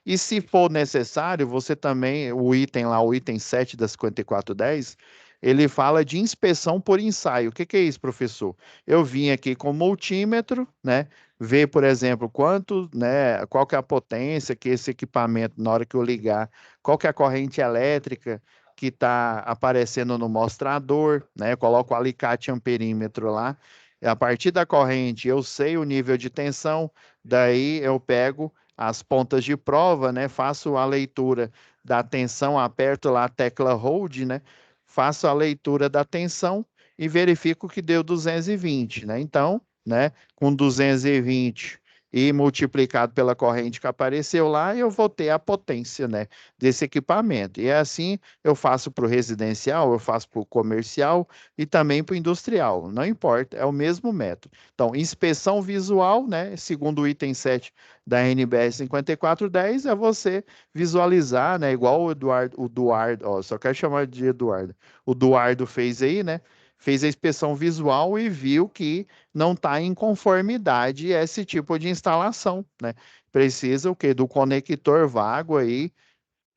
E se for necessário, você também, o item lá, o item 7 da 5410, ele fala de inspeção por ensaio. O que que é isso, professor? Eu vim aqui com multímetro, né? Ver, por exemplo, quanto, né? Qual que é a potência que esse equipamento, na hora que eu ligar, qual que é a corrente elétrica que está aparecendo no mostrador, né? Eu coloco o alicate amperímetro lá. E a partir da corrente, eu sei o nível de tensão, daí eu pego as pontas de prova, né? Faço a leitura da tensão, aperto lá a tecla hold, né? Faço a leitura da tensão e verifico que deu 220, né? Então, né, com 220 e multiplicado pela corrente que apareceu lá, eu vou ter a potência, né, desse equipamento. E assim eu faço para o residencial, eu faço para o comercial e também para o industrial. Não importa, é o mesmo método. Então, inspeção visual, né, segundo o item 7 da NBR 5410, é você visualizar, né, igual o Eduardo, ó, só quero chamar de Eduardo. O Eduardo fez aí, né? Fez a inspeção visual e viu que não está em conformidade esse tipo de instalação, né? Precisa o quê? Do conector vago aí,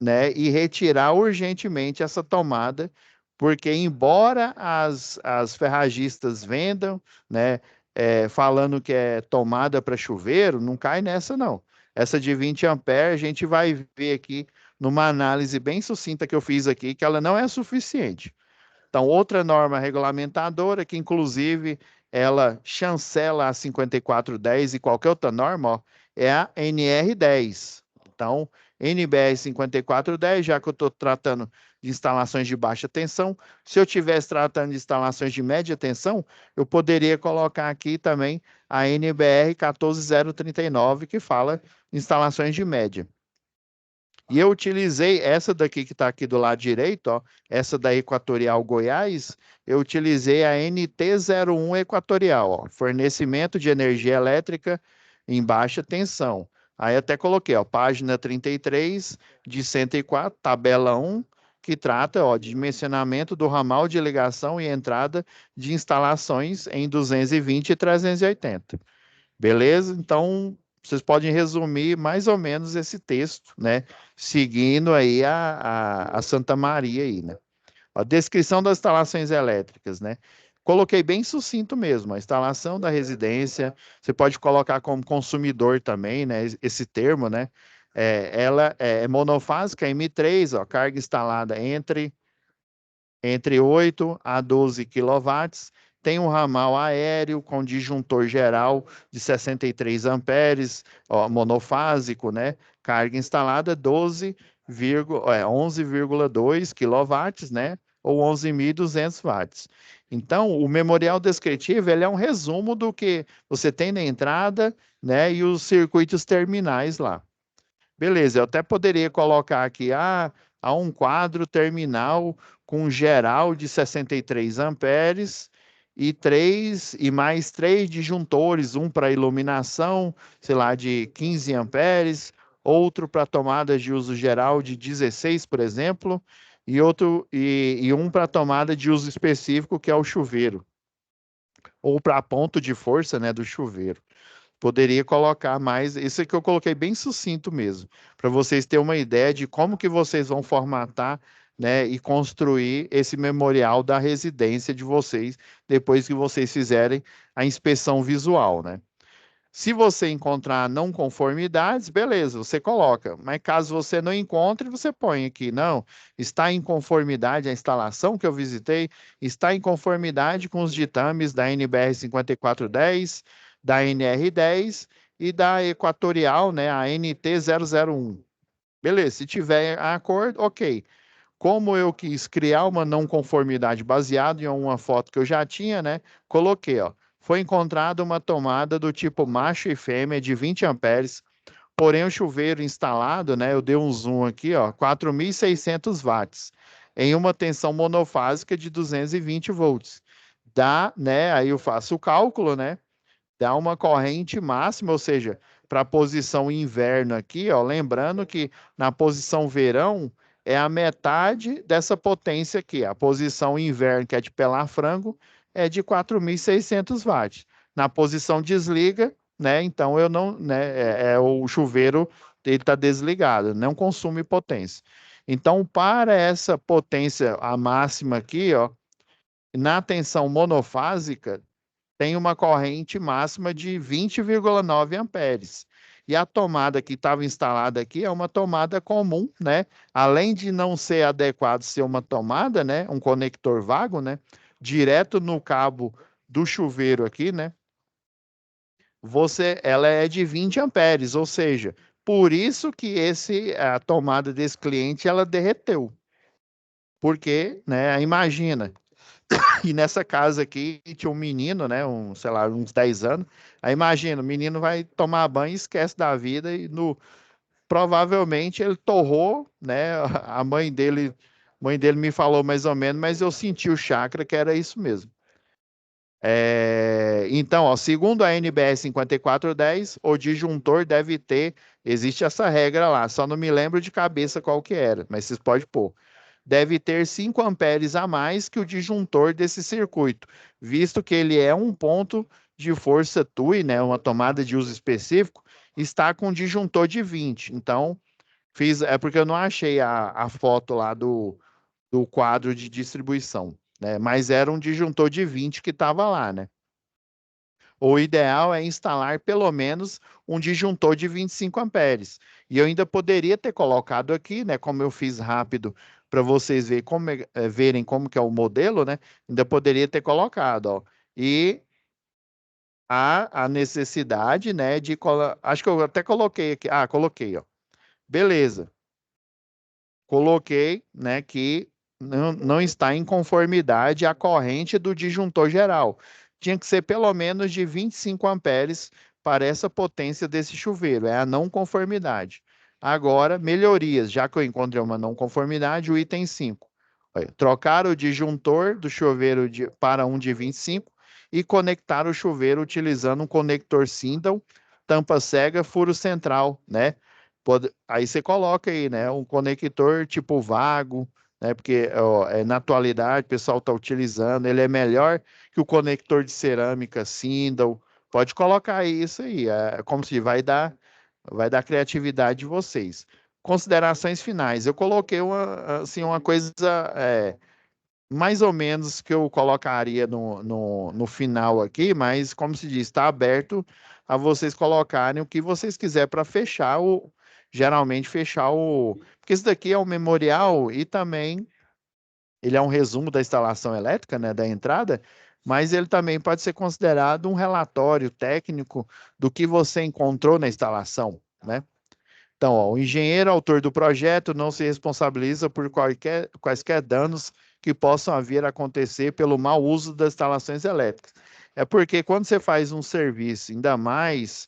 né? E retirar urgentemente essa tomada, porque embora as ferragistas vendam, né? Falando que é tomada para chuveiro, não cai nessa, não. Essa de 20 amperes, a gente vai ver aqui numa análise bem sucinta que eu fiz aqui, que ela não é suficiente. Então, outra norma regulamentadora, que inclusive ela chancela a 5410 e qualquer outra norma, ó, é a NR10. Então, NBR 5410, já que eu estou tratando de instalações de baixa tensão, se eu estivesse tratando de instalações de média tensão, eu poderia colocar aqui também a NBR 14039, que fala de instalações de média. E eu utilizei essa daqui que está aqui do lado direito, ó, essa da Equatorial Goiás, eu utilizei a NT01 Equatorial, ó, fornecimento de energia elétrica em baixa tensão. Aí até coloquei, ó, página 33 de 104, tabela 1, que trata, ó, de dimensionamento do ramal de ligação e entrada de instalações em 220 e 380. Beleza? Então, vocês podem resumir mais ou menos esse texto, né? Seguindo aí a Santa Maria aí, né? A descrição das instalações elétricas, né? Coloquei bem sucinto mesmo, a instalação da residência, você pode colocar como consumidor também, né? Esse termo, né? Ela é monofásica, M3, ó, carga instalada entre 8 a 12 quilowatts, tem um ramal aéreo com disjuntor geral de 63 amperes, ó, monofásico, né? Carga instalada 11,2 quilowatts, né? Ou 11.200 watts. Então, o memorial descritivo ele é um resumo do que você tem na entrada, né? E os circuitos terminais lá. Beleza, eu até poderia colocar aqui, há um quadro terminal com geral de 63 amperes e mais três disjuntores, um para iluminação, sei lá, de 15 amperes, outro para tomadas de uso geral de 16, por exemplo, e um para tomada de uso específico, que é o chuveiro, ou para ponto de força, né, do chuveiro. Poderia colocar mais, isso é que eu coloquei bem sucinto mesmo, para vocês terem uma ideia de como que vocês vão formatar, né, e construir esse memorial da residência de vocês, depois que vocês fizerem a inspeção visual, né? Se você encontrar não conformidades, beleza, você coloca. Mas caso você não encontre, você põe aqui, não, está em conformidade a instalação que eu visitei, está em conformidade com os ditames da NBR 5410, da NR10 e da Equatorial, né, a NT001. Beleza, se tiver acordo, ok. Como eu quis criar uma não conformidade baseado em uma foto que eu já tinha, né? Coloquei, ó. Foi encontrada uma tomada do tipo macho e fêmea de 20 amperes, porém o chuveiro instalado, né? Eu dei um zoom aqui, ó, 4.600 watts, em uma tensão monofásica de 220 volts. Dá, né? Aí eu faço o cálculo, né? Dá uma corrente máxima, ou seja, para a posição inverno aqui, ó, lembrando que na posição verão é a metade dessa potência aqui. A posição inverno, que é de pelar frango, é de 4.600 watts. Na posição desliga, né? Então eu não, né? O chuveiro ele está desligado, não consome potência. Então, para essa potência, a máxima aqui, ó, na tensão monofásica, tem uma corrente máxima de 20,9 amperes. E a tomada que estava instalada aqui é uma tomada comum, né? Além de não ser adequado ser uma tomada, né? Um conector vago, né? Direto no cabo do chuveiro aqui, né? Ela é de 20 amperes, ou seja, por isso que a tomada desse cliente ela derreteu. Porque, né? Imagina, e nessa casa aqui tinha um menino, né? Sei lá, uns 10 anos. Aí imagina, o menino vai tomar banho e esquece da vida e provavelmente ele torrou, né? A mãe dele me falou mais ou menos, mas eu senti o chakra que era isso mesmo. Então, ó, segundo a NBS 5410, o disjuntor deve ter, existe essa regra lá, só não me lembro de cabeça qual que era, mas vocês podem pôr. Deve ter 5 amperes a mais que o disjuntor desse circuito, visto que ele é um ponto de força TUI, né, uma tomada de uso específico, está com disjuntor de 20. Então, é porque eu não achei a foto lá do quadro de distribuição, né? Mas era um disjuntor de 20 que estava lá, né? O ideal é instalar pelo menos um disjuntor de 25 amperes. E eu ainda poderia ter colocado aqui, né? Como eu fiz rápido para vocês verem como que é o modelo, né? Ainda poderia ter colocado, ó. E há a necessidade, né? Acho que eu até coloquei aqui. Ah, coloquei, ó. Beleza. Coloquei, né, que não está em conformidade a corrente do disjuntor geral. Tinha que ser pelo menos de 25 amperes para essa potência desse chuveiro, é a não conformidade. Agora, melhorias, já que eu encontrei uma não conformidade, o item 5. Olha, trocar o disjuntor do chuveiro para um de 25 e conectar o chuveiro utilizando um conector Sindel, tampa cega, furo central, né? Aí você coloca aí, né, um conector tipo vago, né, porque ó, na atualidade o pessoal está utilizando, ele é melhor que o conector de cerâmica Sindel. Pode colocar isso aí, como se vai dar criatividade de vocês. Considerações finais. Eu coloquei assim, uma coisa é, mais ou menos que eu colocaria no final aqui, mas como se diz, está aberto a vocês colocarem o que vocês quiserem para fechar geralmente fechar porque isso daqui é um memorial e também ele é um resumo da instalação elétrica, né, da entrada, mas ele também pode ser considerado um relatório técnico do que você encontrou na instalação, né? Então, ó, o engenheiro autor do projeto não se responsabiliza por quaisquer danos que possam vir a acontecer pelo mau uso das instalações elétricas. É porque quando você faz um serviço, ainda mais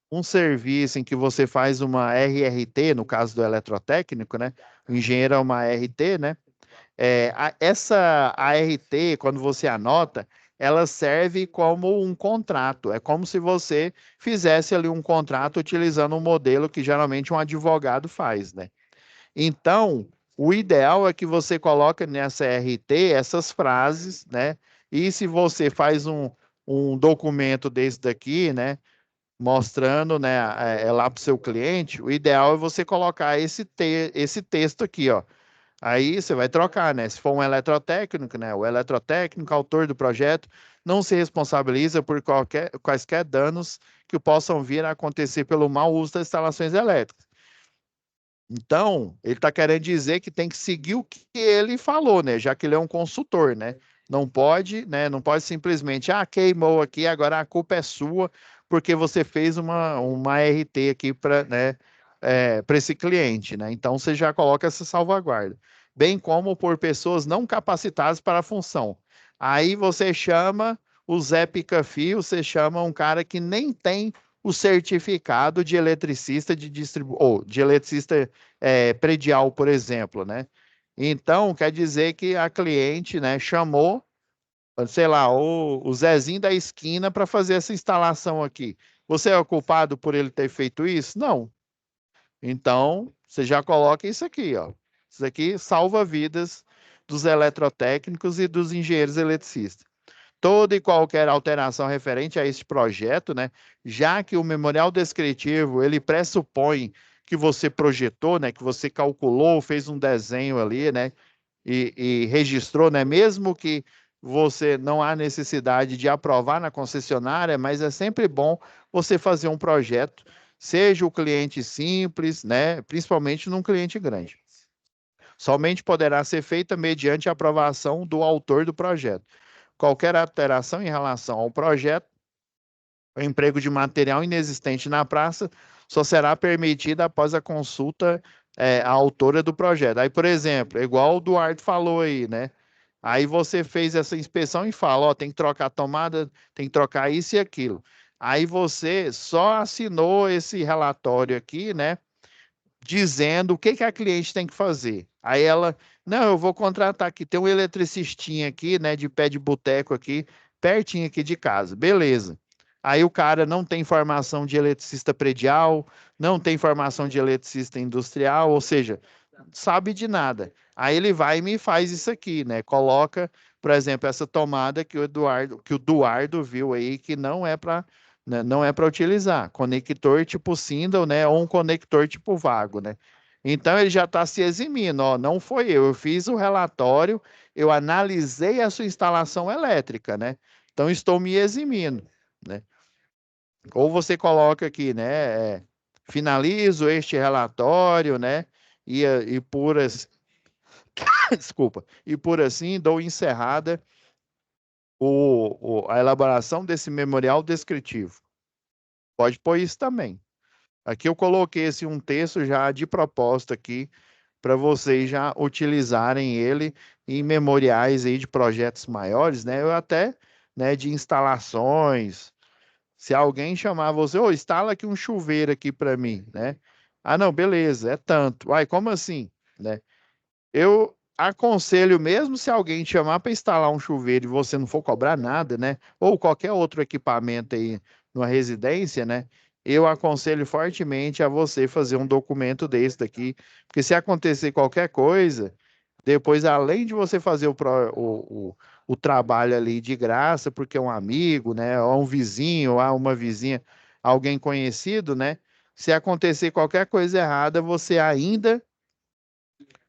um serviço em que você faz uma RRT, no caso do eletrotécnico, né? O engenheiro é uma RT, né? Essa ART, quando você anota, ela serve como um contrato. É como se você fizesse ali um contrato utilizando um modelo que geralmente um advogado faz, né? Então, o ideal é que você coloque nessa RT essas frases, né? E se você faz um documento desse daqui, né? Mostrando, né, lá para o seu cliente, o ideal é você colocar esse texto aqui, ó. Aí você vai trocar, né? Se for um eletrotécnico, né? O eletrotécnico, autor do projeto, não se responsabiliza por quaisquer danos que possam vir a acontecer pelo mau uso das instalações elétricas. Então, ele está querendo dizer que tem que seguir o que ele falou, né? Já que ele é um consultor, né? Não pode, né? Não pode simplesmente, queimou aqui, agora a culpa é sua, porque você fez uma RT aqui para, né, para esse cliente, né? Então você já coloca essa salvaguarda, bem como por pessoas não capacitadas para a função. Aí você chama o Zé Pica-Fio, você chama um cara que nem tem o certificado de eletricista ou de eletricista predial, por exemplo, né? Então, quer dizer que a cliente, né, chamou, sei lá, o Zezinho da esquina para fazer essa instalação aqui. Você é o culpado por ele ter feito isso? Não. Então, você já coloca isso aqui, ó. Isso aqui salva vidas dos eletrotécnicos e dos engenheiros eletricistas. Toda e qualquer alteração referente a este projeto, né, já que o memorial descritivo, ele pressupõe que você projetou, né, que você calculou, fez um desenho ali, né, e registrou, né, mesmo que você não há necessidade de aprovar na concessionária, mas é sempre bom você fazer um projeto, seja o cliente simples, né, principalmente num cliente grande. Somente poderá ser feita mediante a aprovação do autor do projeto. Qualquer alteração em relação ao projeto, o emprego de material inexistente na praça só será permitida após a consulta à autora do projeto. Aí, por exemplo, igual o Duarte falou aí, né? Aí você fez essa inspeção e fala, ó, tem que trocar a tomada, tem que trocar isso e aquilo. Aí você só assinou esse relatório aqui, né? Dizendo o que que a cliente tem que fazer. Aí ela, não, eu vou contratar aqui, tem um eletricistinha aqui, né, de pé de boteco aqui, pertinho aqui de casa. Beleza. Aí o cara não tem formação de eletricista predial, não tem formação de eletricista industrial, ou seja, sabe de nada. Aí ele vai e me faz isso aqui, né? Coloca, por exemplo, essa tomada que o Eduardo viu aí que não é para não é para utilizar. Conector tipo Sindel, né? Ou um conector tipo vago, né? Então ele já está se eximindo, ó, não foi eu fiz o relatório, eu analisei a sua instalação elétrica, né? Então estou me eximindo, né? Ou você coloca aqui, né? Finalizo este relatório, né? E por assim, desculpa, e por assim dou encerrada a elaboração desse memorial descritivo. Pode pôr isso também. Aqui eu coloquei um texto já de proposta aqui para vocês já utilizarem ele em memoriais aí de projetos maiores, né? Eu até, né, de instalações. Se alguém chamar você, ô, instala aqui um chuveiro aqui para mim, né? Ah, não, beleza, é tanto. Uai, como assim, né? Eu aconselho mesmo se alguém te chamar para instalar um chuveiro e você não for cobrar nada, né? Ou qualquer outro equipamento aí numa residência, né? Eu aconselho fortemente a você fazer um documento desse daqui, porque se acontecer qualquer coisa, depois, além de você fazer o trabalho ali de graça, porque é um amigo, né? Ou um vizinho, ou uma vizinha, alguém conhecido, né? Se acontecer qualquer coisa errada, você ainda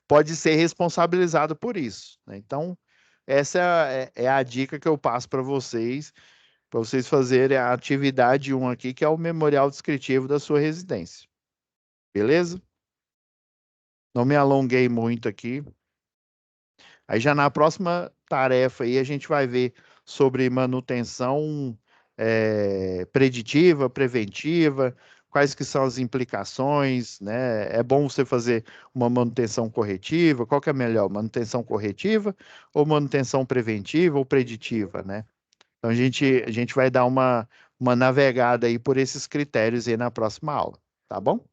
pode ser responsabilizado por isso, né? Então, essa é a dica que eu passo para vocês fazerem a atividade 1 aqui, que é o memorial descritivo da sua residência. Beleza? Não me alonguei muito aqui. Aí já na próxima tarefa aí a gente vai ver sobre manutenção preditiva, preventiva, quais que são as implicações, né? É bom você fazer uma manutenção corretiva, qual que é melhor, manutenção corretiva ou manutenção preventiva ou preditiva, né? Então a gente vai dar uma navegada aí por esses critérios aí na próxima aula, tá bom?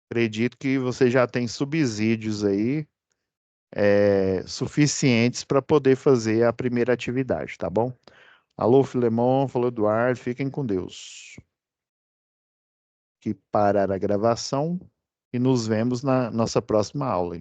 Acredito que você já tem subsídios aí suficientes para poder fazer a primeira atividade, tá bom? Alô, Filemon, falou Eduardo, fiquem com Deus. Que parar a gravação e nos vemos na nossa próxima aula.